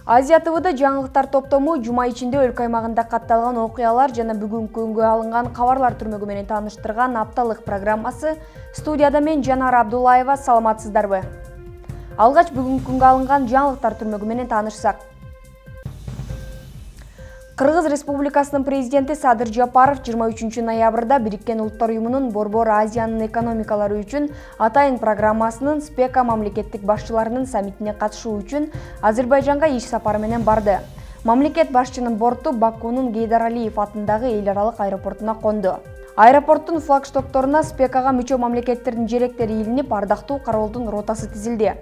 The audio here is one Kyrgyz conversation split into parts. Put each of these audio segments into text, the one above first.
Азия ТВ'да жаңылыктар топтому жума ичинде өлкө аймагында катталган окуялар жана бүгүнкү күнгө алынган кабарлар түрмөгү менен тааныштырган апталык программасы. Студияда мен Жанара Абдуллаева, саламатсыздарбы? Алгач бүгүнкү күнгө алынган жаңылыктар түрмөгү менен таанышсак. Кыргыз Республикасынын президенти Садыр Жапаров 23 ноябрда Бириккен Улуттар Уюмунун Борбор Азиянын экономикалары үчүн атайын программасынын СПЕКа мамлекеттик башчыларынын саммитине катышуу үчүн Азербайжанга иш сапары менен барды. Мамлекет башчынын борту Бакунун Гейдар Алиев атындагы эл аралык аэропортуна конду. Аэропорттун флагштокторуна СПЕКага мүчө мамлекеттердин желектери илинип, ардактуу кароолдун ротасы тизилди.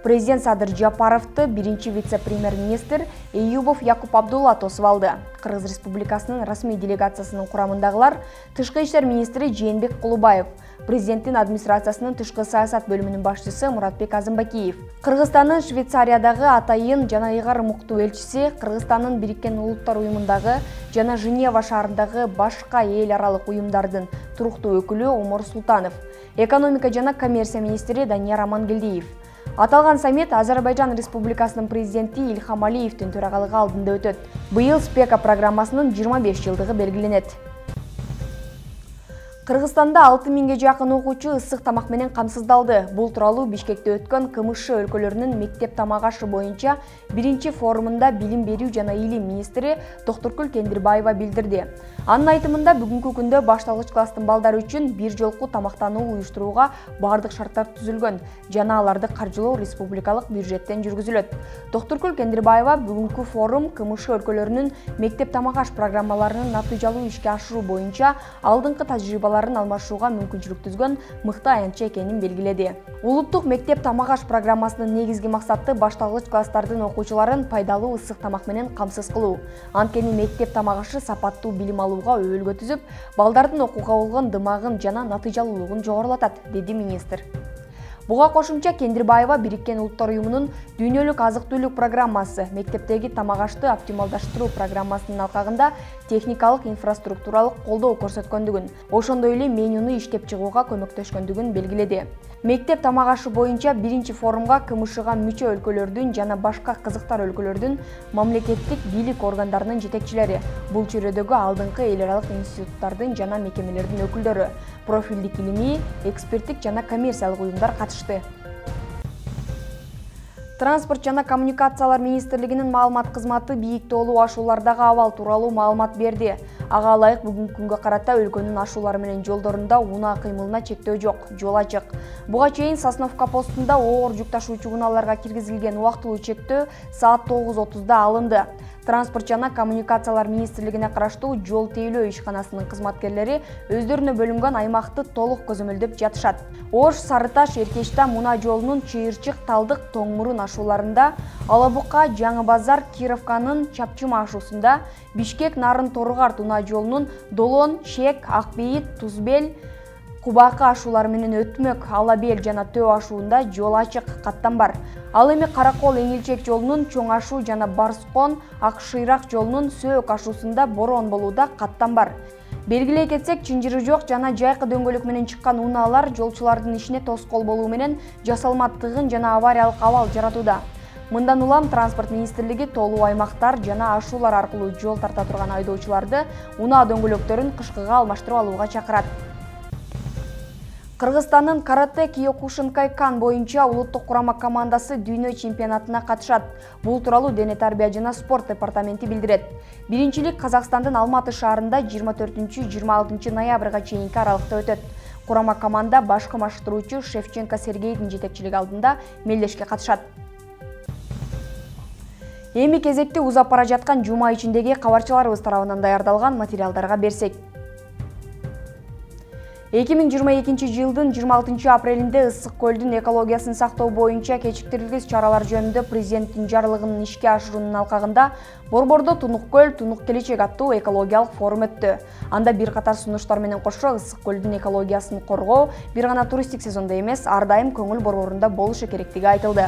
Президент Садыр Жапаровду биринчи вице-премьер-министр Эюбов Якуп Абдулла тосуп алды. Кыргыз Республикасынын расмий делегациясынын курамындагылар Тышкы иштер министри Жээнбек Кулубаев, президенттин администрациясынын тышкы саясат бөлүмүнүн башчысы Муратбек Азымбакиев, Кыргызстандын Швейцариядагы атайын жана ыйгар муктуу элчиси, Кыргызстандын Бириккен Улуттар Уюмундагы жана Женева шаарындагы башка эл аралык уюмдардын туруктуу өкүлү Омор Султанов, экономика жана коммерция министри Данияр Амангелдиев. Аталган саммит Азербайжан Республикасынын президенти Ильхам Алиевдин төрагалыгы алдында өтөт. Быйыл СПЕКа программасынын 25 жылдыгы белгиленет. Кыргызстанда 6000ге жакын окуучу ысык тамак менен камсыздалды. Бул тууралуу Бишкекте өткөн КМШ өлкөлөрүнүн мектеп тамак ашы боюнча биринчи форумунда билим берүү жана илим министри Доктуркүл Кендирбаева билдирди. Анын айтымында бүгүнкү күндө башталгыч класстын балдары үчүн бир жолку тамактануу уюштурууга бардык шарттар түзүлгөн жана аларды каржылоо республикалык бюджеттен жүргүзүлөт. Доктуркүл Кендирбаева бүгүнкү форум КМШ өлкөлөрүнүн мектеп тамак аш программаларынын натыйжалуу ишке ашыруу боюнча алдыңкы тажрыйбаларын алмашууга мүмкүнчүлүк түзгөн мыкты аянтча экенин белгиледи. Улуттук мектеп тамак аш программасынын негизги максаты башталгыч класстардын окуучуларын пайдалуу ысык тамак менен камсыз кылуу. Анткени мектеп тамак ашы сапаттуу билим алууга өбөлгө түзүп, балдардын окууга болгон дымагын жана натыйжалуулугун жогорулатат, деди министр. Буга кошумча Кендирбаева Бириккен Улуттар Уюмунун дүйнөлүк азык-түлүк программасы, мектептеги тамак ашты оптималдаштыруу программасынын алкагында техникалык инфраструктуралык колдоо көрсөткөндүгүн, ошондой эле менюну иштеп чыгууга көмөктөшкөндүгүн белгиледи. Мектеп тамак ашы боюнча биринчи форумга КМШга мүчө өлкөлөрдүн жана башка кызыктар өлкөлөрдүн мамлекеттик бийлик органдарынын жетекчилери, бул чөйрөдөгү алдыңкы эл аралык институттардын жана мекемелердин өкүлдөрү, профилдик илимий, эксперттик жана коммерциялык уюмдар катышты. Транспорт жана коммуникациялар министрлигинин маалымат кызматы бийик тоолуу ашуулардагы абал тууралуу маалымат берди. Ага ылайык бүгүнкү күнгө карата өлкөнүн ашуулары менен жолдорунда унаа кыймылына чектөө жок, жол ачык. Буга чейин Сосновка постунда оор жүк ташуучу унааларга киргизилген убактылуу чектөө саат 9:30да алынды. Транспорт жана коммуникациялар министрлигине караштуу жол тейлөө ишканасынын кызматкерлери өздөрүнө бөлүнгөн аймакты толук көзөмөлдөп жатышат. Ош, Сарыташ, Эркечтам унаа жолунун Чыйырчык, Талдык, Тоң-Мурун ашууларында, Алабука, Жаңы Базар, Кировканын Чапчым ашуусунда, Бишкек, Нарын, Торугарт унаа жолунун Долон, Шек, Акбейит, Тузбел, Кубакы ашуулары менен Өтмөк, Алабел жана Төө ашуунда жол ачык, каттан бар. Ал эми Каракол, Эңилчек жолунун Чоң ашуу жана Барскон, Акшыйрак жолунун Сөөк ашуусунда борон болууда, каттан бар. Белгилей кетсек, чынжыры жок жана жайкы дөңгөлөк менен чыккан унаалар жолчулардын ишине тоскоол болуу менен жасалма тыгын жана авариялык абал жаратууда. Мындан улам транспорт министрлиги тоолуу аймактар жана ашуулар аркылуу жол тарта турган айдоочуларды унаа дөңгөлөктөрүн кышкыга алмаштырып алууга чакырат. Кыргызстандын карате Киокушинкай-кан боюнча улуттук курама командасы дүйнө чемпионатына катышат. Бул тууралуу Дене тарбия жана спорт департаменти билдирет. Биринчилик Казакстандын Алматы шаарында 24-26 ноябрга чейинки аралыкта өтөт. Курама команда башкы машыктыруучу Шевченко Сергейдин жетекчилиги алдында мелдешке катышат. Эми кезекти узап бара жаткан жума ичиндеги кабарчыларыбыз тарабынан даярдалган материалдарга берсек. 2022 жылдын 26 апрелинде Ысык көлдүн экологиясын сактоо боюнча кечиктирилгис чаралар жөнүндө президенттин жарлыгынын ишке ашыруунун алкагында Борбордо Тунук көл, Тунук келечек аттуу экологиялык форум өттү. Анда бир катар сунуштар менен кошо Ысык көлдүн экологиясын коргоо бир гана туристтик сезондо эмес, ар дайым көңүл борборунда болушу керектиги айтылды.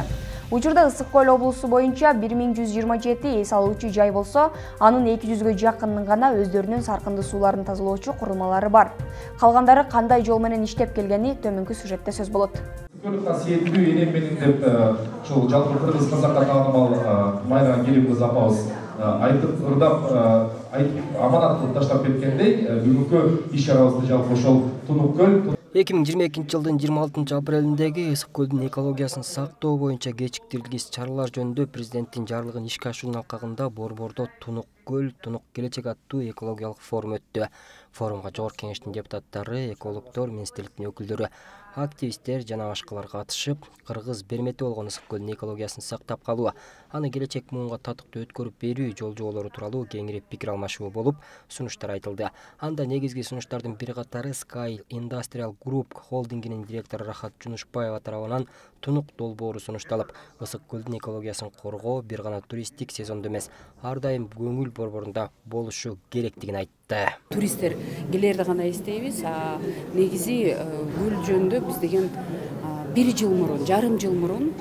Учурда Ысык көл облусу боюнча 1127 эс алуучу жай болсо, анын 200гө жакынын гана өздөрүнүн саркынды сууларын тазалоочу курулмалары бар. Калгандары кандай жол менен иштеп келгени төмөнкү сюжетте сөз болот. Өлкөлүк касиеттүү энем менен деп ушул жалпы кыргыз казакка таанымал Майра Келим кыз апабыз айтып ырдап аманат кылып таштап кеткендей, бүгүнкү иш чарабызды жалпы ошол Тунук көл 2022 жылдын 26 апрелиндеги ысык көлдүн экологиясын сактоо боюнча кечиктирилгис чаралар жөнүндө президенттин жарлыгын ишке ашуунун алкагында Борбордо Тунук көл, Тунук келечек аттуу экологиялык форум өттү. Форумга Жогорку Кеңештин депутаттары, экологдор, министрликтин өкүлдөрү, активисттер жана башкалар катышып, кыргыз бермети болгон ысык көлдүн экологиясын сактап калуу, аны келечек муунга татыктуу өткөрүп берүү жол жоболору тууралуу кеңири пикир алмашуу болуп, сунуштар айтылды. Анда негизги сунуштардын бир катары Sky Industrial Group холдингинин директору Рахат Жунушбаева тарабынан Тунук долбоору сунушталып, ысык көлдүн экологиясын коргоо бир гана туристтик сезондо эмес, ар дайым көңүл борборунда болушу керектигин айтты. Туристтер келерди гана эстейбиз, негизи көл жөнүндө биз деген бир жыл мурун, жарым жыл мурун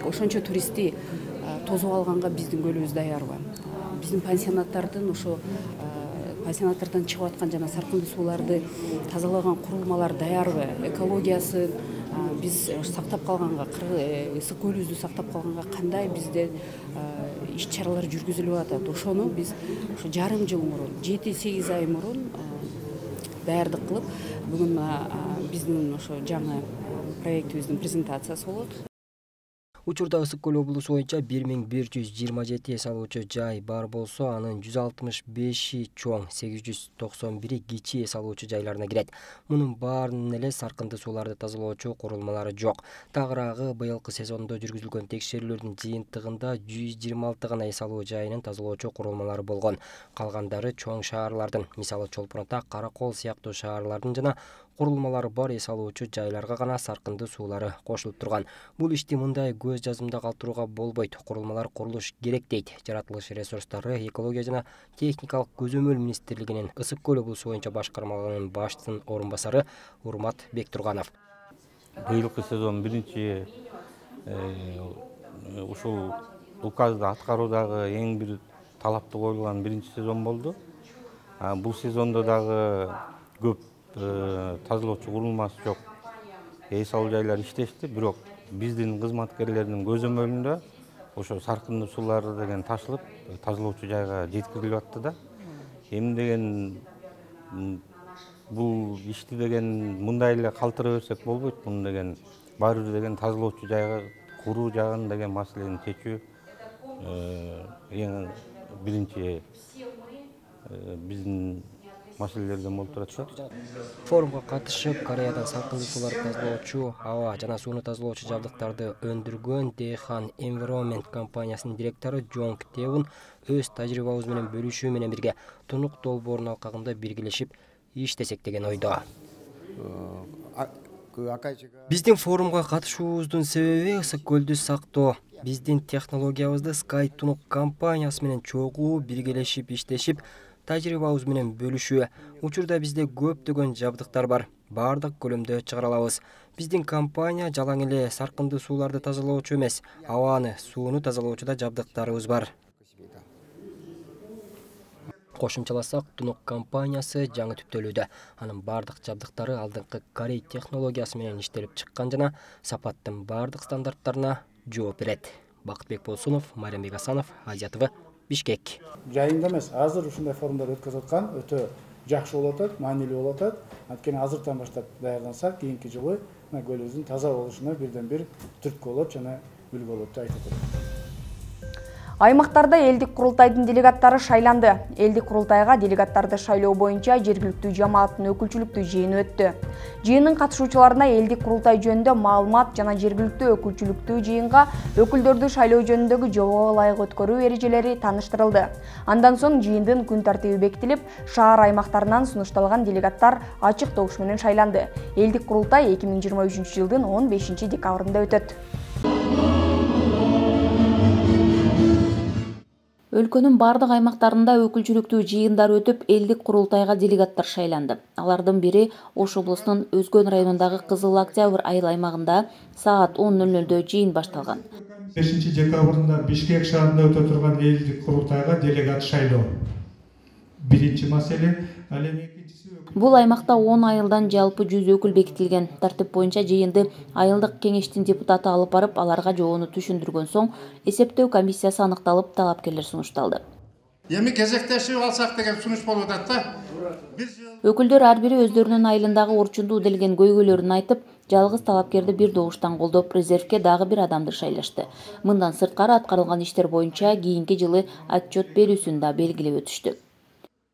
ошончо туристти тосуп алганга биздин көлүбүз даярбы. Биздин пансионаттардан чыгып аткан жана саркындуу сууларды тазалаган курулмалар даярбы, экологиясы биз сактап калганга, ысык көлүбүздү сактап калганга кандай бизде иш чаралар жүргүзүлүп атат. Ошону биз ошо жарым жыл мурун, 7-8 ай мурун даярдык кылып, бүгүн биздин ошо жаңы проектибиздин презентациясы болот. Учурда Ысык көл облусу боюнча 1127 эс алуучу жай бар болсо, анын 165 чоң, 891 кичи эс алуучу жайларына кирет. Мунун баарынын эле саркынды сууларды тазалоочу курулмалары жок. Тагыраагы быйылкы сезондо жүргүзүлгөн текшерүүлөрдүн жыйынтыгында 126 гана эс алуу жайынын тазалоочу курулмалары болгон. Калгандары чоң шаарлардын, мисалы Чолпон Ата, Каракол сыяктуу шаарлардын жана курулмалары бар эс алуучу жайларга гана саркынды суулары кошулуп турган. Бул ишти мындай көз жазымда калтырууга болбойт. Курулмалар курулуш керек дейт Жаратылыш ресурстары, экология жана техникалык көзөмөл министрлигинин Ысык көл облусу боюнча башкармалыгынын башчысынын орун басары Урмат Бектурганов. Быйылкы сезон биринчи ушул указды аткаруудагы эң бир талаптуу коюлган биринчи сезон болду. Бул сезондо дагы көп тазалоочу курулмасы жок эс алуу жайлар иштешти, бирок биздин кызматкерлердин көзөмөлүндө ошо саркынды суулар деген ташылып, тазалоочу жайга жеткирилип атты да. Эми деген бул ишти деген мындай эле калтыра берсек болбойт. Муну деген баары бир деген тазалоочу жайга куруу жагын деген маселени чечүү эң биринчи биздин маселелерден болуп турат. Форумга катышып, Кореядан саркынды сууларды тазалоочу, аба жана сууну тазалоочу жабдыктарды өндүргөн Дейхан Environment компаниясынын директору Джонг Теун өз тажрыйбабыз менен бөлүшүү менен бирге Тунук долбоорунун алкагында биргелешип иштесек деген ойдо. Биздин форумга катышуубуздун себеби ысык көлдү сактоо. Биздин технологиябызды Sky Тунук компаниясы менен чогуу биргелешип иштешип, тажрыйбабыз менен бөлүшүү. Учурда бизде көптөгөн жабдыктар бар. Бардык көлөмдө чыгара алабыз. Биздин компания жалаң эле саркынды сууларды тазалоочу эмес, абаны, сууну тазалоочу да жабдыктарыбыз бар. Кошумчаласак, Тунук компаниясы жаңы түптөлүүдө. Анын бардык жабдыктары алдыңкы Корей технологиясы менен иштелип чыккан жана сапаттын бардык стандарттарына жооп берет. Бакытбек Болсунов, Мариямбек Асанов, Азия ТВ, Бишкек. Жайында эмес, азыр ушундай форумдар өткөрүп аткан өтө жакшы болуп атат, маанилүү болуп атат. Анткени азыртан баштап даярдансак, кийинки жылы көлүбүздүн таза болушуна бирден бир түрткү болот жана үлгү болот деп айтып атат. Аймактарда элдик курултайдын делегаттары шайланды. Элдик курултайга делегаттарды шайлоо боюнча жергиликтүү жамааттын өкүлчүлүктүү жыйыны өттү. Жыйындын катышуучуларына элдик курултай жөнүндө маалымат жана жергиликтүү өкүлчүлүктүү жыйынга өкүлдөрдү шайлоо жөнүндөгү жобого ылайык өткөрүү эрежелери тааныштырылды. Андан соң жыйындын күн тартиби бекитилип, шаар аймактарынан сунушталган делегаттар ачык добуш менен шайланды. Элдик курултай 2023 жылдын 15 декабрында өтөт. Өлкөнүн бардык аймактарында өкүлчүлүктүү жыйындар өтүп, элдик курултайга делегаттар шайланды. Алардын бири Ош облусунун Өзгөн районундагы Кызыл Октябрь айыл аймагында саат 10:00-дө жыйын башталган. 5 декабрында Бишкек шаарында өтө турган элдик курултайга делегат шайлоо. Биринчи маселе, ал эми экинчиси Бул аймакта 10 айылдан жалпы 100 өкүл бекитилген. Тартип боюнча жыйынды айылдык кеңештин депутаты алып барып, аларга жобону түшүндүргөн соң эсептөө комиссиясы аныкталып, талапкерлер сунушталды. Эми кезектешип алсак деген сунуш болуп атат да. Өкүлдөр ар бири өздөрүнүн айылындагы орчунду уделген көйгөйлөрүн айтып, жалгыз талапкерди бир добуштан колдоп, резервке дагы бир адамды шайлашты. Мындан сырткары аткарылган иштер боюнча кийинки жылы отчет берүүсүн да белгилеп өтүштү.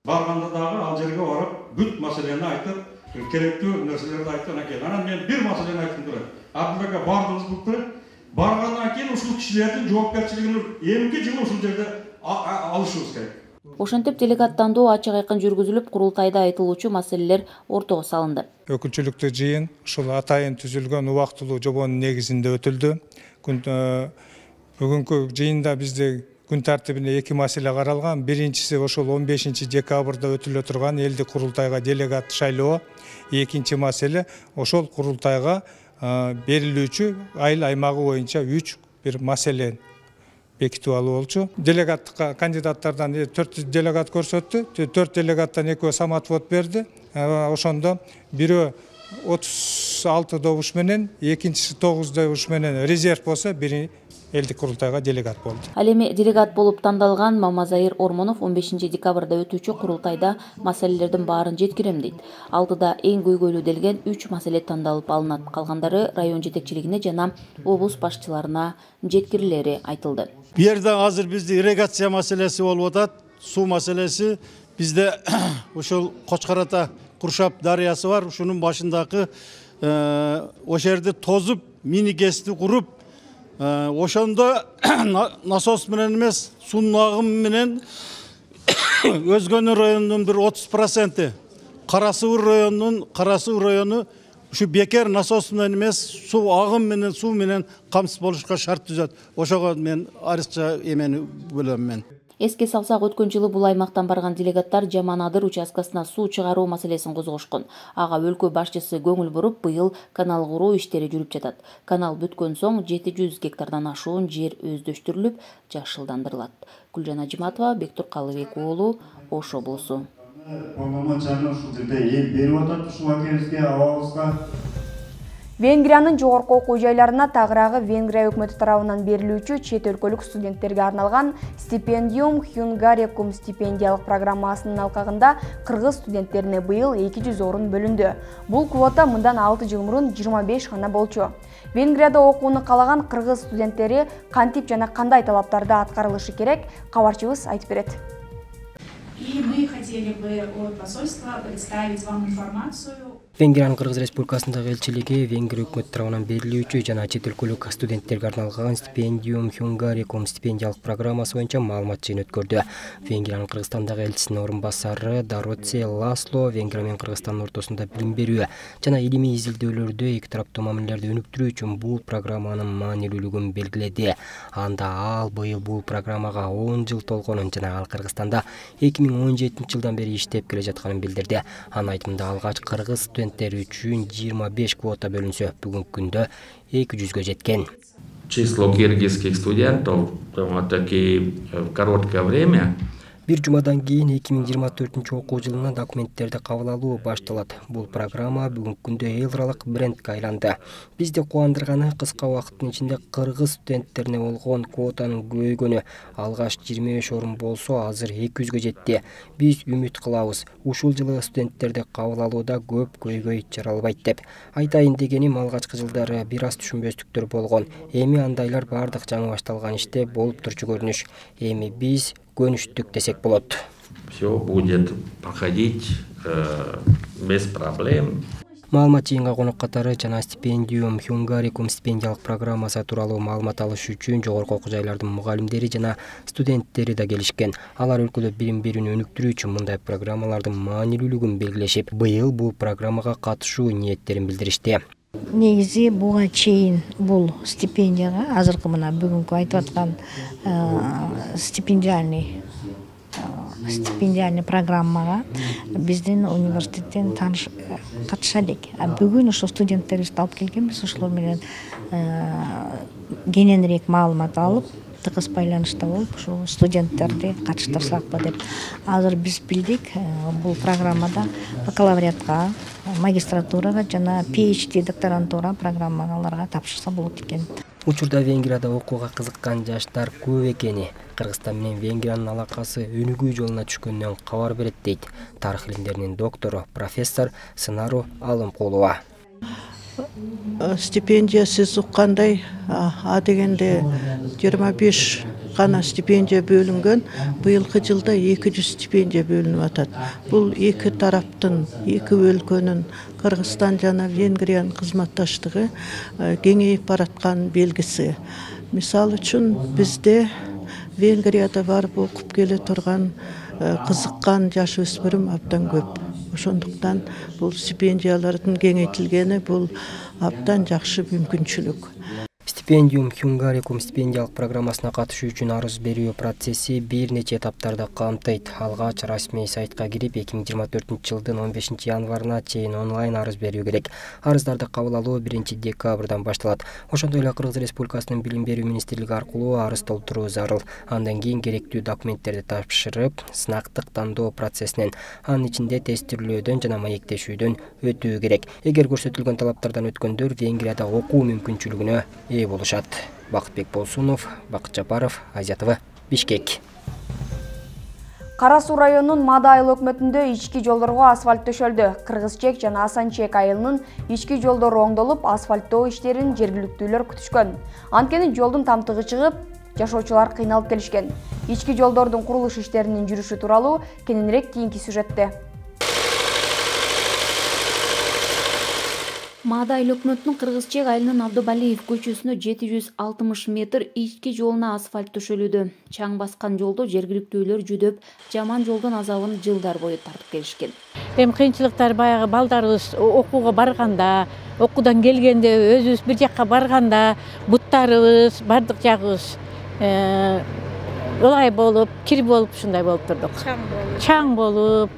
Барганда дагы ал жерге барып, бүт маселени айтып, керектүү нерселерди айтып анан анан мен бир маселени айтып турам. Абдулбекке бардыңыз бул турат. Баргандан кийин ушул кишилердин жоопкерчилигин эмки жылы ушул жерде алышыбыз керек. Ошентип делегаттандоо ачык айкын жүргүзүлүп, курултайда айтылуучу маселелер ортого салынды. Өкүлчүлүктүү жыйын ушул атайын түзүлгөн убактылуу жобонун негизинде өтүлдү. Бүгүнкү жыйында бизде күн тартибине 2 маселе каралган. Биринчиси ошол 15 декабрда өтүлө турган элдик курултайга делегат шайлоо. Экинчи маселе ошол курултайга берилүүчү айыл аймагы боюнча 3 бир маселе бекитип алуу болчу. Делегаттыкка кандидаттардан 4 делегат көрсөттү. 4 делегаттан 2 саматвот берди. Ошондо бирөө 36 добуш менен, экинчиси 9 добуш менен резерв болсо, бири элдик курултайга делегат болду. Ал эми делегат болуп тандалган Мамазайыр Ормонов 15 декабрда өтүүчү курултайда маселелердин баарын жеткирем дейт. Алдыда эң көйгөйлүү делген 3 маселе тандалып алынат. Калгандары район жетекчилигине жана облус башчыларына жеткирилери айтылды. Бу жерде азыр бизде ирригация маселеси болуп атат. Суу маселеси бизде ошол Кочкарата Куршап дарыясы бар. Ушунун башындагы ошол жерде тозуп, мини гэсти куруп, ошондо насос менен эмес, суунун агымы менен Өзгөнү районунун бир 30%, Кара Суу району ушу бекер насос менен эмес, суу агым менен, суу менен камсыз болушка шарт түзөт. Ошого мен арызча эмени бөлөм мен. Эске салсак, өткөн жылы бул аймактан барган делегаттар Жаман-Адыр участкасына суу чыгаруу маселесин козгошкон. Ага өлкө башчысы көңүл буруп, быйыл канал куруу иштери жүрүп жатат. Канал бүткөн соң 700 гектардан ашуун жер өздөштүрүлүп, жашылдандырылат. Гүлжан Ажиматова, Бектур Калыбек уулу, Ош облусу. Венгриянын жогорку окуу жайларына тагыраагы Венгрия өкмөтү тарабынан берилүүчү чет өлкөлүк студенттерге арналган стипендиум Хюнгарекум стипендиялык программасынын алкагында кыргыз студенттерине быйыл 200 орун бөлүндү. Бул квота мындан 6 жыл мурун 25 гана болчу. Венгрияда окууну калаган кыргыз студенттери кантип жана кандай талаптарда аткарылышы керек, кабарчыбыз айтып берет. И мы хотели бы от посольства представить вам информацию. Венгриянын Кыргыз Республикасындагы элчилиги Венгрия өкмөтү тарабынан берилүүчү жана чет өлкөлүк студенттерге арналган стипендиум Хюнгарекум стипендиялык программасы боюнча маалымат жыйын өткөрдү. Венгриянын Кыргызстандагы элчисинин орун басары Дороце Ласло Венгрия менен Кыргызстандын ортосунда билим берүү жана илимий изилдөөлөрдү эки тараптуу мамилелерди өнүктүрүү үчүн бул программанын маанилүүлүгүн белгиледи. Анда ал быйыл бул программага 10 жыл толгонун жана ал Кыргызстанда 2017 жылдан бери иштеп келе жатканын билдирди. Анын айтымында алгач кыргыз студенттер үчүн 25 квота бөлүнсө, бүгүнкү күндө 200-гө жеткен. Число киргизских студентов таки в короткое время. Бир жумадан кийин 2024 окуу жылына документтерди кабыл алуу башталат. Бул программа бүгүнкү күндө эл аралык брендке айланды. Бизди кубандырганы кыска убакыттын ичинде кыргыз студенттерине болгон квотанын көбөйгөнү. Алгаш 25 орун болсо, азыр 200-гө жетти. Биз үмүт кылабыз, ушул жылы студенттерди кабыл алууда көп көйгөй жаралбайт деп. Айтайын дегеним, алгачкы жылдары бир аз түшүнбөстүктөр болгон. Эми андайлар бардык жаңы башталган иште болуп турчу көрүнүш. Эми биз көнүштүк десек болот. Все будет проходить без проблем. Маалымат жыйынга конок катары жана стипендиум Хюнгарекум стипендиялык программасы тууралуу маалымат алыш үчүн жогорку окуу жайлардын мугалимдери жана студенттери да келишкен. Алар өлкөдө билим берүүнү өнүктүрүү үчүн мындай программалардын маанилүүлүгүн белгилешип, быйыл бул программага катышуу ниеттерин билдиришти. Негизи буга чейин бул стипендияга азыркы мына бүгүнкү айтып аткан стипендиальный программага биздин университеттен катыша элек. Бүгүн ошо студенттерибизди алып келгенбиз, ошолор менен кененирээк маалымат алып, тыгыз байланышта болуп ушул студенттерди катыштырсакпы деп азыр биз билдик. Бул программада бакалавриатка, магистратурага жана PhD докторантура программаларга тапшырса болот экен. Учурда Венгрияда окууга кызыккан жаштар көп экени, Кыргызстан менен Венгриянын алакасы өнүгүү жолуна түшкөндөн кабар берет дейт тарых илимдеринин доктору, профессор Сынару Алымкулова. Стипендия сиз уккандай, дегенде 25 гана стипендия бөлүнгөн. Быйылкы жылда 200 стипендия бөлүнүп атат. Бул эки тараптын, эки өлкөнүн, Кыргызстан жана Венгриянын кызматташтыгы кеңейип бараткан белгиси. Мисалы үчүн бизде Венгрияда барып окуп келе турган кызыккан жаш өспүрүм абдан көп. Ошондуктан бул стипендиялардын кеңейтилгени бул абдан жакшы мүмкүнчүлүк. Стипендиум Хюнгарикум стипендиялык программасына катышуу үчүн арыз берүү процесси бир нече этаптарды камтыйт. Алгач расмий сайтка кирип 2024-жылдын 15 январына чейин онлайн арыз берүү керек. Арыздарды кабыл алуу 1 декабрдан башталат. Ошондой эле Кыргыз Республикасынын Билим берүү министрлиги аркылуу арыз толтуруу зарыл. Андан кийин керектүү документтерди тапшырып, сынактык тандоо процессинен, анын ичинде тестирлөөдөн жана маектешүүдөн өтүү керек. Эгер көрсөтүлгөн талаптардан өткөндөр Венгрияда окуу мүмкүнчүлүгүнө ээ болушат. Бакытбек Болсунов, Бакыт Жапаров, Азия ТВ, Бишкек. Кара Суу районунун Мада айыл өкмөтүндө ички жолдорго асфальт төшөлдү. Кыргызчек жана Асанчек айылынын ички жолдору оңдолуп, асфальттоо иштерин жергиликтүүлөр күтүшкөн. Анткени жолдун тамтыгы чыгып, жашоочулар кыйналып келишкен. Ички жолдордун курулуш иштеринин жүрүшү тууралуу кененирээк кийинки сюжетте. Мада айыл өкмөтүнүн Кыргызчек айылынын Абдыбалиев көчөсүнө 760 метр ички жолуна асфальт төшөлүүдө. Чаң баскан жолду жергиликтүүлөр жүдөп, жаман жолдун азабын жылдар бою тартып келишкен. Эми кыйынчылыктар баягы балдарыбыз окууга барганда, окуудан келгенде, өзүбүз бир жакка барганда, буттарыбыз, бардык жагыбыз ылай болуп, кир болуп, ушундай болуп турдук. Чаң болуп,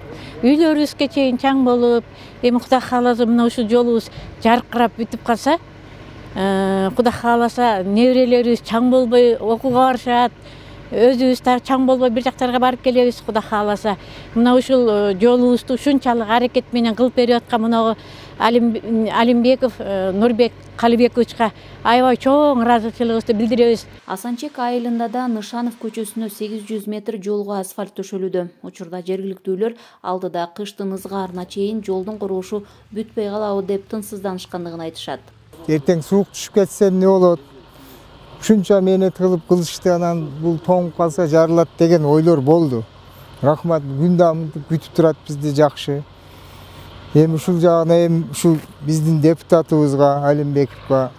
үйлөрүбүзгө чейин чаң болуп, эми Кудай кааласа мына ушул жолубуз жаркырап бүтүп калса, Кудай кааласа неберелерибиз чаң болбой окууга барышат, өзүбүз так чаң болбой бир жактарга барып келебиз. Кудай кааласа мына ушул жолубузду ушунчалык аракет менен кылып берип аткан мына Алимбеков Нурбек Калыбековичка аябай чоң ыраазычылыгыбызды билдиребиз. Асанчек айылында да Нышанов көчөсүнө 800 метр жолго асфальт төшөлүүдө. Учурда жергиликтүүлөр алдыда кыштын ызгаарына чейин жолдун курулушу бүтпөй калабы деп тынчсызданышкандыгын айтышат. Эртең суук түшүп кетсе эмне болот? Ушунча мээнет кылып кылышты, анан бул тоңуп калса жарылат деген ойлор болду. Рахмат, күндө күтүп турат бизди жакшы. Эми ушул жагына эми ушул биздин депутатыбызга Алимбековго,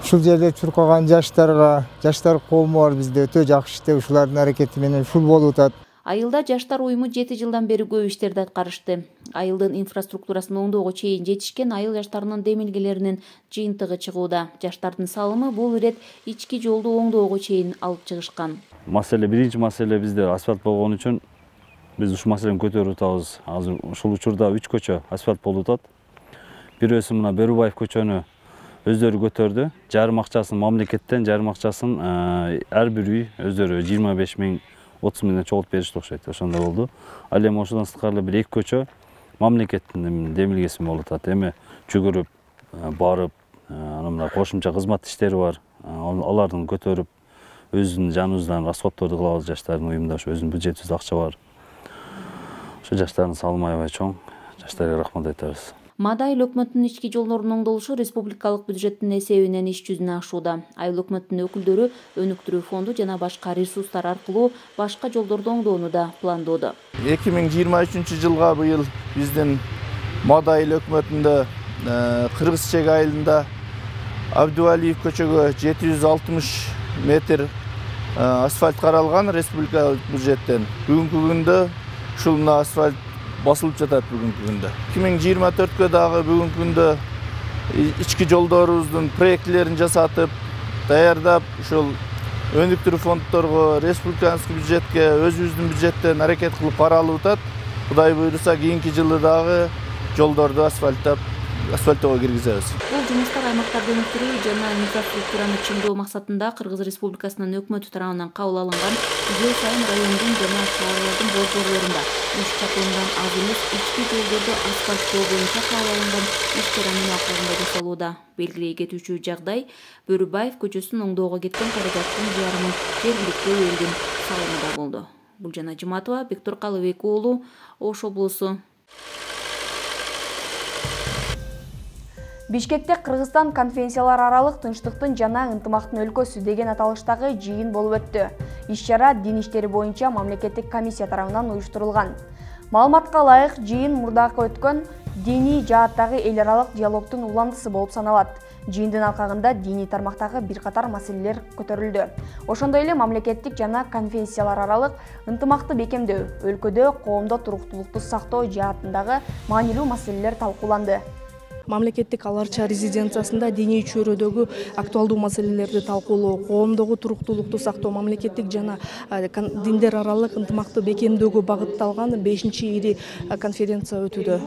ушул жерде чуркаган жаштар коому бар бизде, өтө жакшы иште, ушулардын аракети менен ушул болуп атат. Айылда жаштар уюму 7 жылдан бери көп иштерди аткарышты. Айылдын инфраструктурасын оңдоого чейин жетишкен айыл жаштарынын демилгелеринин жыйынтыгы чыгууда. Жаштардын салымы бул ирет ички жолду оңдоого чейин алып чыгышкан. Биринчи маселе бизде асфальт болгон үчүн биз ушул маселени көтөрүп атабыз. Азыр ушул учурда 3 көчө асфальт болуп атат. Бирөөсү мына Берубаев көчөнү өздөрү көтөрдү. Жарым акчасын мамлекеттен, жарым акчасын ар бир үй өздөрү 25 миң 30 миңден чогултуп беришти окшойт. Ошондой болду. Ал эми ошондон сырткары бир 2 көчө мамлекеттин демилгеси болуп атат. Эми жүгүрүп барып, мына кошумча кызмат иштери бар. Алардын көтөрүп өзүнүн жаныбыздан расходторду кылабыз. Жаштардын уюмунда ошо өзүнүн бюджетибизде акча бар. Ошо жаштардын салымы аябай чоң. Жаштарга рахмат айтабыз. Мада айыл өкмөтүнүн ички жолдорунун оңдолушу республикалык бюджеттин эсебинен иш жүзүнө ашууда. Айыл өкмөтүнүн өкүлдөрү өнүктүрүү фонду жана башка ресурстар аркылуу башка жолдорду оңдоону да пландоодо. 2023-жылга быйыл биздин Мада айыл өкмөтүндө Кыргызчек айылында Абдыбалиев көчөгө 760 метр асфальт каралган республикалык бюджеттен. Бүгүнкү күндө ушул мына асфальт басылып жатат бүгүнкү күндө. 2024-кө дагы бүгүнкү күндө ички жолдорубуздун проектлерин жасатып, даярдап, ушул өнүктүрүү фонддорго, республикалык бюджетке, өзүбүздүн бюджеттен аракет кылып пара алып атат. Кудай буйруса кийинки жылы дагы жолдорду асфальттап асфальттоого киргизебиз. Бул жумуштар аймактарды өнүктүрүү жана инфраструктураны чыңдоо максатында Кыргыз Республикасынын өкмөтү тарабынан кабыл алынган жыл сайын райондун жана шаарлардын борборлорунда 3 чакырымдан аз эмес ички жолдорду асфальттоо боюнча кабыл алынган иш-чаранын акырында жасалууда. Белгилей кетүүчү жагдай Бөрүбаев көчөсүнүн оңдоого кеткен каражаттын жарымы жергиликтүү элдин салымында болду. Гүлжан Ажыматова, Бектур Калыбек уулу, Ош облусу. Бишкекте Кыргызстан конфессиялар аралык тынчтыктын жана ынтымактын өлкөсү деген аталыштагы жыйын болуп өттү. Иш-чара дин иштери боюнча мамлекеттик комиссия тарабынан уюштурулган. Маалыматка ылайык, жыйын мурдакы өткөн диний жааттагы эл аралык диалогтун уландысы болуп саналат. Жыйындын алкагында диний тармактагы бир катар маселелер көтөрүлдү. Ошондой эле мамлекеттик жана конфессиялар аралык ынтымакты бекемдөө, өлкөдө коомдо туруктуулукту сактоо жаатындагы маанилүү маселелер талкууланды. Мамлекеттик аларча резиденциясында диний чөйрөдөгү актуалдуу маселелерди талкуулоо, коомдогу туруктуулукту сактоо, мамлекеттик жана диндер аралык ынтымакты бекемдөөгө багытталган 5-чи ири конференция өтүүдө.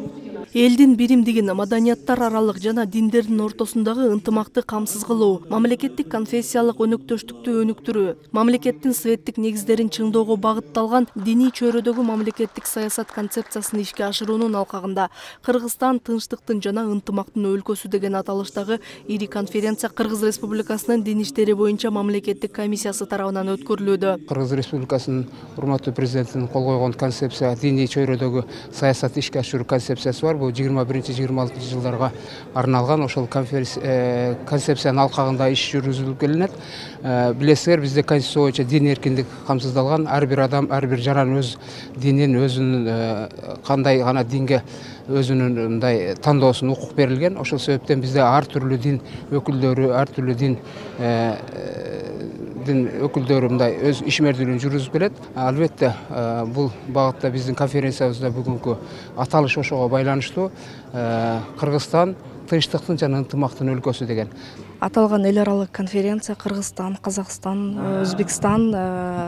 Элдин биримдигин, маданияттар аралык жана диндердин ортосундагы ынтымакты камсыз кылуу, мамлекеттик конфессиялык өнөктөштүктү өнүктүрүү, мамлекеттин светтик негиздерин чыңдоого багытталган диний чөйрөдөгү мамлекеттик саясат концепциясын ишке ашыруунун алкагында Кыргызстан тынчтыктын жана ынтымактын өлкөсү деген аталыштагы ири конференция Кыргыз Республикасынын дин иштери боюнча мамлекеттик комиссиясы тарабынан өткөрүлүүдө. Кыргыз Республикасынын урматтуу президентинин кол койгон концепция диний чөйрөдөгү саясат ишке ашыруу концепциясы бар. Бул 21-26 жылдарга арналган ошол концепциянын алкагында иш жүргүзүлүп келинет. Билесиздер, бизде конституция боюнча дин эркиндик камсыздалган. Ар бир адам, ар бир жаран өз динин, өзүнүн кандай гана динге өзүнүн мындай тандоосуна укук берилген. Ошол себептен бизде ар түрлүү дин өкүлдөрү, ар түрлүү дин өкүлдөрү мындай өз ишмердүүлүгүн жүргүзүп келет. Албетте, бул багытта биздин конференциябызда бүгүнкү аталыш ошого байланыштуу. Кыргызстан тынчтыктын жана ынтымактын өлкөсү деген. Аталган эл аралык конференция Кыргызстан, Казакстан, Өзбекстан,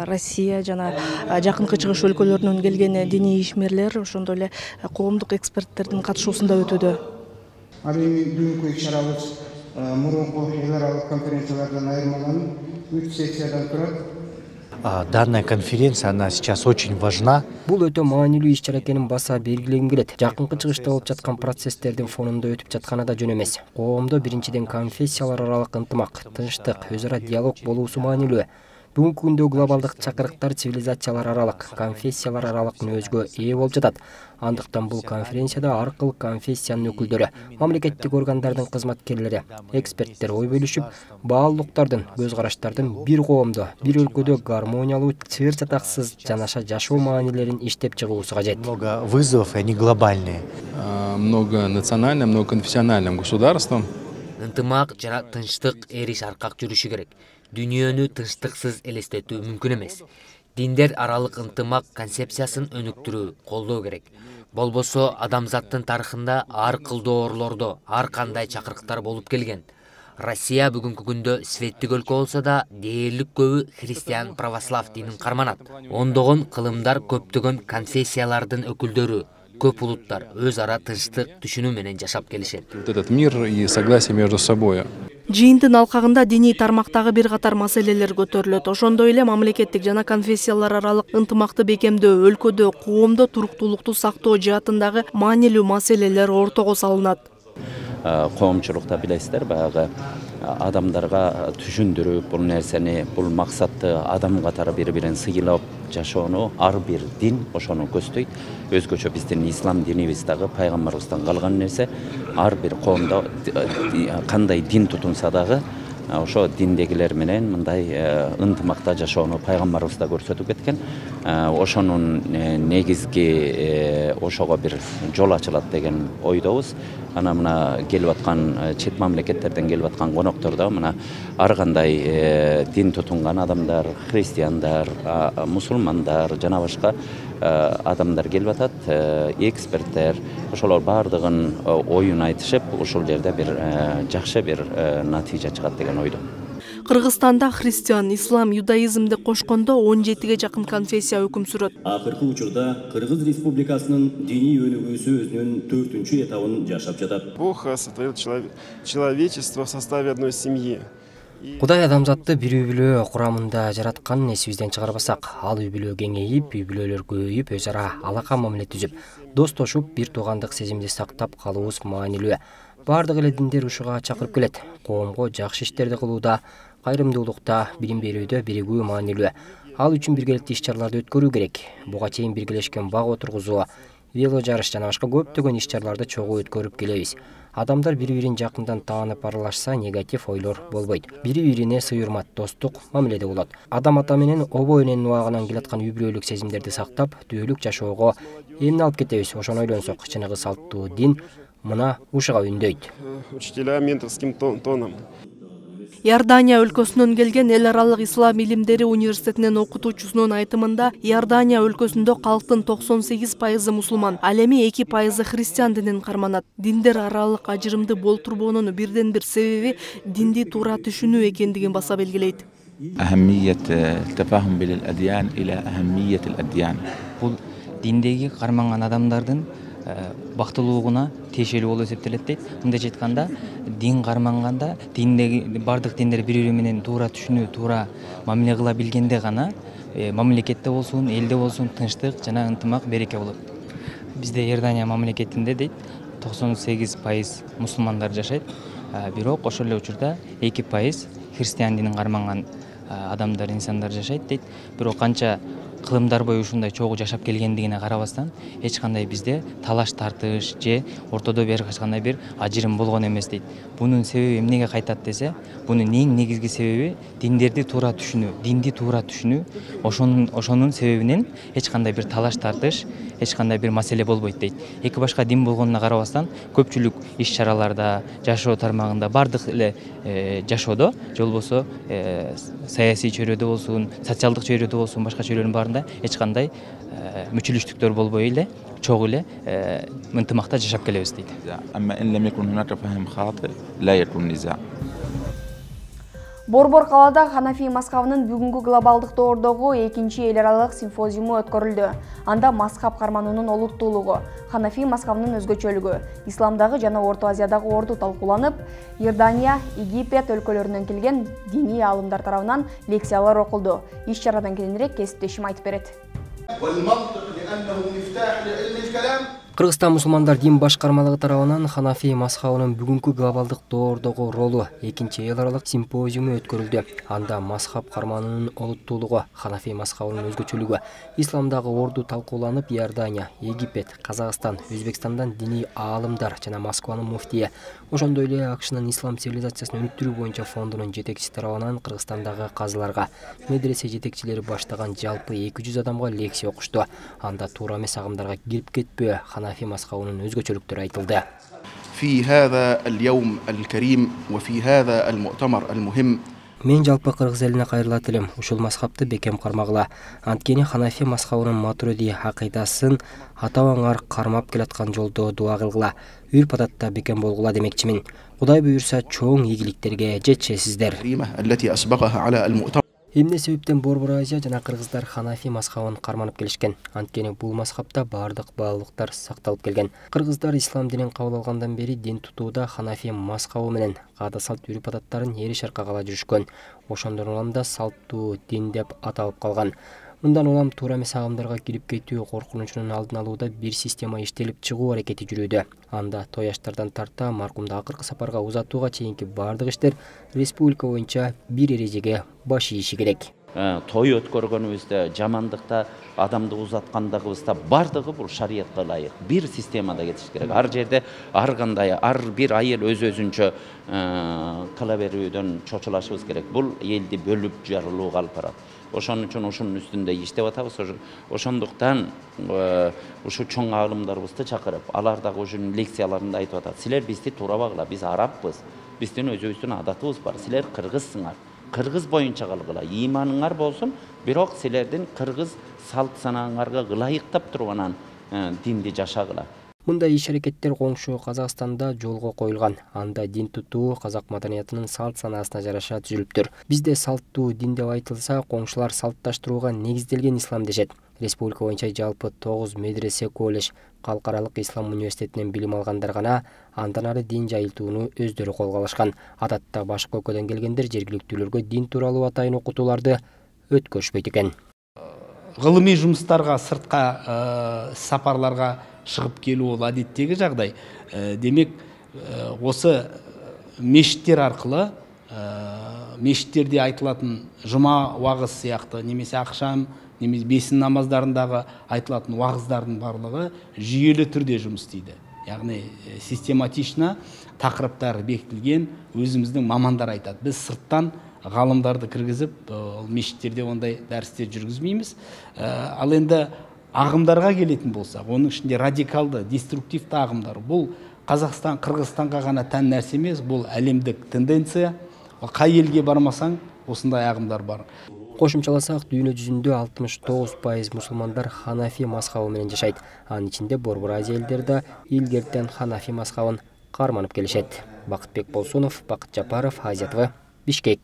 Россия жана жакынкы чыгыш өлкөлөрүнөн келген диний ишмерлер, ошондой эле коомдук эксперттердин катышуусунда өтүүдө. Ал эми бүгүнкү иш-чарабыз мурунку эл аралык конференциялардан айырмаланып 3 сессиядан турат. Данная конференция, она сейчас очень важна. Бул өтө маанилүү иш-чара экенин баса белгилегим келет. Жакынкы чыгышта болуп жаткан процесстердин фонунда өтүп жатканы да жөн эмес. Коомдо биринчиден конфессиялар аралык ынтымак, тынчтык, өз ара диалог болуусу маанилүү. Бүгүнкү күндө глобалдык чакырыктар цивилизациялар аралык, конфессиялар аралык мүнөзгө ээ болуп жатат. Андыктан бул конференцияда ар кыл конфессиянын өкүлдөрү, мамлекеттик органдардын кызматкерлери, эксперттер ой бөлүшүп, баалуулуктардын, көз караштардын бир коомдо, бир өлкөдө гармониялуу, чыр чатаксыз жанаша жашоо маанилерин иштеп чыгуусу кажет. Много вызовов, они глобальные. Многонациональным, многоконфессиональным государством. Ынтымак жана тынчтык эриш аркак жүрүшү керек. Дүйнөнү тынчтыксыз элестетүү мүмкүн эмес. Диндер аралык ынтымак концепциясын өнүктүрүү, колдоо керек. Болбосо адамзаттын тарыхында ар кылдуу орлордо ар кандай чакырыктар болуп келген. Россия бүгүнкү күндө светтик өлкө болсо да, дээрлик көбү христиан православ динин карманат. Ондогон кылымдар, көптөгөн конфессиялардын өкүлдөрү, көп улуттар өз ара тынчтык түшүнүү менен жашап келишет. Этот мир и согласие между собой. Жыйындын алкагында диний тармактагы бир катар маселелер көтөрүлөт. Ошондой эле мамлекеттик жана конфессиялар аралык ынтымакты бекемдөө, өлкөдө коомдо туруктуулукту сактоо жаатындагы маанилүү маселелер ортого салынат. Коомчулукта билесиздер, баягы адамдарга түшүндүрүп, бул нерсени, бул максатты адам катары бири-бирин сыйлап жашоону ар бир дин ошону көздөйт. Өзгөчө биздин ислам динибиз дагы пайгамбарыбыздан калган нерсе. Ар бир коомдо кандай дин тутунса дагы ошо диндегилер менен мындай ынтымакта жашоону пайгамбарыбыз да көрсөтүп кеткен. Ошонун негизги ошого бир жол ачылат деген ойдобуз. Ана мына келип аткан чет мамлекеттерден келип аткан коноктор да мына ар кандай дин тутунган адамдар, христиандар, мусулмандар жана башка адамдар келип атат, эксперттер, ошолор баардыгын оюн айтышып, ушул жерде бир жакшы бир натыйжа чыгат деген ойдом. Кыргызстанда христиан, ислам, юдаизмди кошкондо 17ге жакын конфессия өкүм сүрөт. Акыркы учурда Кыргыз Республикасынын диний өнүгүүсү өзүнүн 4-чү этабын жашап жатат. Бог сотворил человечество в составе одной семьи. Кудай адамзатты бир үй-бүлө курамында жаратканын эсибизден чыгарбасак, ал үй-бүлө кеңейип, үй-бүлөлөр көбөйүп, өз ара алака мамиле түзүп, достошуп, бир туугандык сезимди сактап калуубуз маанилүү. Бардык эле диндер ушуга чакырып келет. Коомго жакшы иштерди кылууда, кайрымдуулукта, билим берүүдө биригүү маанилүү. Ал үчүн биргеликтүү иш-чараларды өткөрүү керек. Буга чейин биргелешкен бак отургузуу, вело жарыш жана башка көптөгөн иш-чараларды чогуу өткөрүп келебиз. Адамдар бири-бирин жакындан таанып аралашса, негатив ойлор болбойт. Бири-бирине сый-урмат, достук мамиледе болот. Адам ата менен обо эненин убагынан келаткан үй-бүлөлүк сезимдерди сактап, түбөлүк жашоого эмне алып кетебиз? Ошону ойлонсок, чыныгы салттуу дин мына ушуга үндөйт. Учителя менторским тоном. Иордания өлкөсүнөн келген эл аралык ислам илимдери университетинин окутуучусунун айтымында, Иордания өлкөсүндө калктын 98% мусулман, ал эми 2% христиан динин карманат. Диндер аралык ажырымды болтурбоонун бирден бир себеби динди туура түшүнүү экендигин баса белгилейт. أهمية التفاهم بين الأديان إلى أهمية الأديان. Бул диндеги карманган адамдардын бактылуулугуна тиешелүү болуп эсептелет дейт. Мындайча айтканда, дин карманганда, диндеги бардык диндер бири-бири менен туура түшүнүү, туура мамиле кыла билгенде гана мамлекетте болсун, элде болсун тынчтык жана ынтымак, береке болот. Бизде Иордания мамлекетинде дейт 98% мусулмандар жашайт, бирок ошол эле учурда 2% христиан динин карманган адамдар, инсандар жашайт дейт. Бирок канча кылымдар бою ушундай чогуу жашап келгендигине карабастан, эч кандай бизде талаш тартыш же ортодо эч кандай бир ажырым болгон эмес дейт. Бунун себеби эмнеге кайтат десе, бунун эң негизги себеби диндерди туура түшүнүү, динди туура түшүнүү. Ошонун себебинен эч кандай бир талаш тартыш, эч кандай бир маселе болбойт дейт. Эки башка дин болгонуна карабастан, көпчүлүк иш-чараларда, жашоо тармагында, бардык эле жашоодо, же болбосо саясий чөйрөдө болсун, социалдык чөйрөдө болсун, башка чөйрөнүн баарында эч кандай мүчүлүштүктөр болбой эле, чогуу эле ынтымакта жашап келебиз дейт. Борбор калаада Ханафи мазхабынын бүгүнкү глобалдык доордогу 2-чи эл аралык симфозиуму өткөрүлдү. Анда мазхаб кармануунун олуттуулугу, Ханафи мазхабынын өзгөчөлүгү, исламдагы жана Орто Азиядагы орду талкууланып, Иордания, Египет өлкөлөрүнөн келген диний аалымдар тарабынан лекциялар окулду. Иш-чарадан кийинирээк кесиптешим айтып берет. Кыргызстан мусулмандар дин башкармалыгы тарабынан Ханафи мазхабынын бүгүнкү глобалдык доордогу ролу 2-чи эл аралык симпозиуму өткөрүлдү. Анда мазхаб кармануунун олуттуулугу, Ханафи мазхабынын өзгөчөлүгү, исламдагы орду талкууланып, Иордания, Египет, Казакстан, Өзбекстандан диний аалымдар жана Москванын муфтийи, ошондой эле АКШнын ислам цивилизациясын өнүктүрүү боюнча фондунун жетекчиси тарабынан Кыргызстандагы казыларга, медресе жетекчилери баштаган жалпы 200 адамга лекция окушту. Анда туура эмес агымдарга кирип кетпөө, Ханафи мазхабынын өзгөчөлүктөрү айтылды. في هذا اليوم الكريم وفي هذا المؤتمر المهم. Мен жалпы кыргыз элине кайрылат элем, ушул мазхабты бекем кармагыла. Анткени Ханафи мазхабынын матуриди акыйдасын ата-бабаңар кармап келаткан жолдо дуа кылгыла, үрп-адатта бекем болгула демекчимин. Кудай буйрса чоң ийгиликтерге жетишесиздер. Эмне себептен Борбор Азия жана кыргыздар Ханафи мазхабын карманып келишкен? Анткени бул мазхабта бардык баалуулуктар сакталып келген. Кыргыздар ислам динин кабыл алгандан бери дин тутууда Ханафи мазхабы менен каада салт үрп-адаттарын эри шаркка кала жүрүшкөн. Ошондон улам да салттуу дин деп аталып калган. Мындан улам туура эмес агымдарга кирип кетүү коркунучунун алдын алууда бир система иштелип чыгуу аракети жүрүүдө. Анда той аштардан тарта маркумду акыркы сапарга узатууга чейинки бардык иштер республика боюнча бир эрежеге баш ийиши керек. Той өткөргөнүбүздө, жамандыкта, адамды узаткандагыбызда бардыгы бул шариятка ылайык бир системада кетиш керек. Ар жерде ар кандай, ар бир айыл өз-өзүнчө кыла берүүдөн чочулашыбыз керек. Бул элди бөлүп жарылууга алып барат. Ошон үчүн ушунун үстүндө иштеп атабыз. Ошондуктан ушу чоң аалымдарыбызды чакырып, алар дагы ушунун лекцияларында айтып атат. Силер бизди туурабагыла, биз арабпыз. Биздин өзүбүздүн адатыбыз бар. Силер кыргызсыңар. Кыргыз боюнча калгыла. Ыйманыңар болсун, бирок силердин кыргыз салт санаңарга ылайыктап турган динди жашагыла. Мындай иш-аракеттер коңшу Казакстанда жолго коюлган. Анда дин тутуу казак маданиятынын салт санаасына жараша түзүлүптүр. Бизде салттуу дин деп айтылса, коңшулар салтташтырууга негизделген ислам дешет. Республика боюнча жалпы 9 медресе, колледж, Калкаралык ислам университетинен билим алгандар гана андан ары дин жайылтууну өздөрү колго алышкан. Адатта башка өлкөдөн келгендер жергиликтүүлөргө дин тууралуу атайын окутууларды өткөрүшпөйт экен. Гылымий жумуштарга, сыртка сапарларга чыгып келүү бул адеттеги жагдай. Демек, осы мешиттер аркылы мешиттерде айтылатын жума вагыз сыяктуу немесе акшам, немесе бесин намаздарындагы айтылатын вагыздардын барлыгы жүйелүү түрдө жумуш істейді. Яғни систематично тақырыптар бекітілген, өзіміздің мамандар айтады. Біз сырттан ғалымдарды кіргізіп, мешіттерде ондай дәрістер жүргізмейміз. Ал енді ағымдарға келетін болсақ, оның ішінде радикалды, деструктивті ағымдар. Бұл Қазақстан, Қырғызстанға ғана тән нәрсе емес, бұл әлемдік тенденция. Қай елге бармасаң, осындай ағымдар бар. Кошумчаласак, дүйнө жүзүндө 69% мусулмандар Ханафи мазхабы менен жашайт. Анын ичинде Борбор Азия элдери илгертен Ханафи мазхабын карманып келишет. Бакытбек Болсунов, Бакыт Жапаров, Азия ТВ, Бишкек.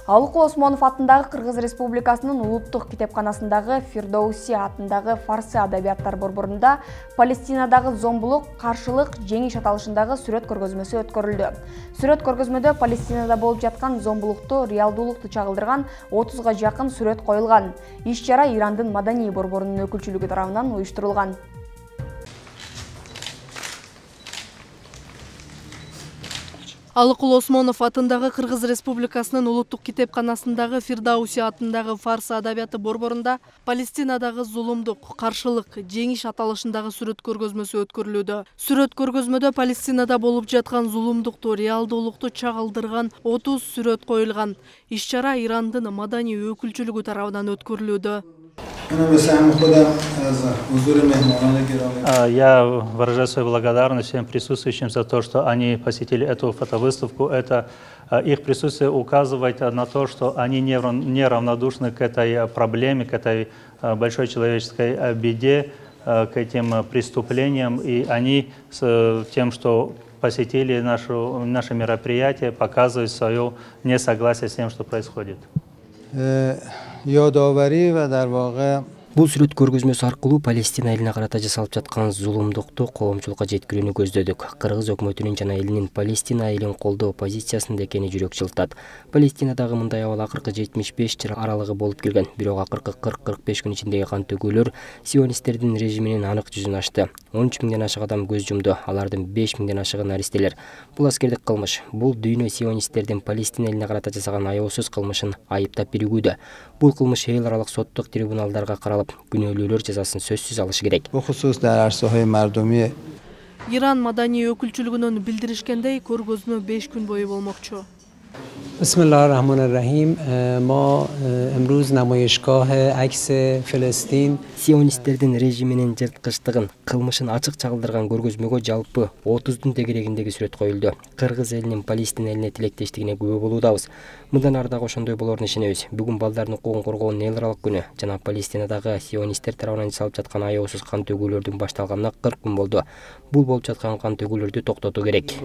Алыкул Осмонов атындагы Кыргыз Республикасынын улуттук китепканасындагы Фирдоуси атындагы фарсы адабияттар борборунда Палестинадагы зомбулук, каршылык, жеңиш аталышындагы сүрөт көргөзмөсү өткөрүлдү. Сүрөт көргөзмөдө Палестинада болуп жаткан зомбулукту, реалдуулукту чагылдырган 30га жакын сүрөт коюлган. Иш-чара Ирандын маданий борборунун өкүлчүлүгү тарабынан уюштурулган. Алыкул Осмонов атындагы Кыргыз Республикасынын улуттук китепканасындагы Фирдоуси атындагы фарсы адабияты борборунда Палестинадагы зулумдук, каршылык, жеңиш аталышындагы сүрөт көргөзмөсү өткөрүлүүдө. Сүрөт көргөзмөдө Палестинада болуп жаткан зулумдукту, реалдуулукту чагылдырган 30 сүрөт коюлган. Иш-чара Ирандын маданий өкүлчүлүгү тарабынан өткөрүлүүдө. Я выражаю свою благодарность всем присутствующим за то, что они посетили эту фотовыставку. Это их присутствие указывает на то, что они не равнодушны к этой проблеме, к этой большой человеческой беде, к этим преступлениям. И они с тем, что посетили наше мероприятие, показывают свое несогласие с тем, что происходит. Бул сүрөт көргөзмөсү аркылуу Палестина элине карата жасалып жаткан зулумдукту коомчулукка жеткирүүнү көздөдүк. Кыргыз өкмөтүнүн жана элинин Палестина элин колдоо позициясында экени жүрөк жылтат. Палестинадагы мындай абал акыркы 75 жыл аралыгы болуп келген. Бирок акыркы 40-45 күн ичиндеги кан төгүүлөр сионисттердин режиминин анык жүзүн ачты. 13 миңден ашык адам көз жумду. Алардын 5 миңден ашыгы наристелер. Бул аскердик кылмыш. Бул дүйнө сионисттердин Палестина элине карата жасаган аяосуз кылмышын айыптап биригүүдө. Бул кылмыш эл аралык соттук трибуналдарга каралып, күнөөлүүлөр жазасын сөзсүз алышы керек. Иран маданий өкүлчүлүгүнөн билдиришкендей, көргөзмө 5 күн бою болмокчу. Bismillahirrahmanirrahim. Ma emruz namoyishgoh aks Filistin Сионисттердин режиминин жырткычтыгын, кылмышын ачык чагылдырган көргөзмөгө жалпы 30 дегерегиндеги сүрөт коюлду. Кыргыз элинин Палестина элине тилектештигине күбө болуудабыз. Мындан ары дагы ошондой болоруна ишенебиз. Бүгүн балдардын укугун коргоонун эл аралык күнү жана Палестинадагы сионисттер тарабынан жасалып жаткан аяосуз кан төгүүлөрдүн башталганына 40 күн болду. Бул болуп жаткан кан төгүүлөрдү токтотуу керек.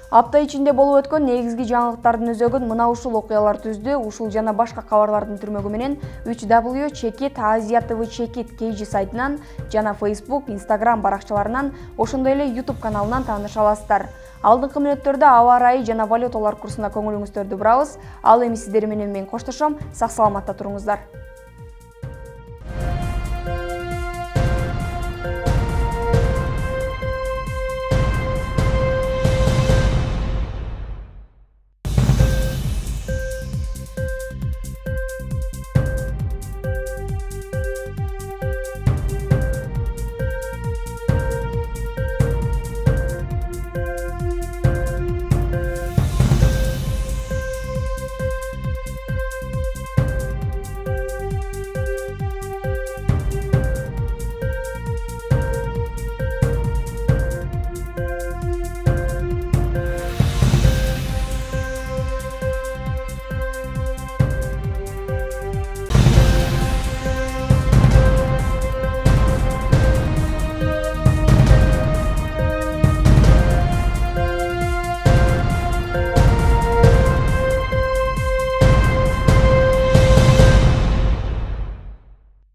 Апта ичинде болуп өткөн негизги жаңылыктардын өзөгүн мына ушул окуялар түздү. Ушул жана башка кабарлардын түрмөгү менен 3W Чекит Азия ТВ Чекит KG сайтынан жана Facebook, Instagram баракчаларынан, ошондой эле YouTube каналынан тааныша аласыздар. Алдыңкы мүнөттөрдө аба ырайы жана валюталар курсуна көңүлүңүздөрдү бурабыз. Ал эми сиздер менен мен коштошом. Сак саламатта туруңуздар.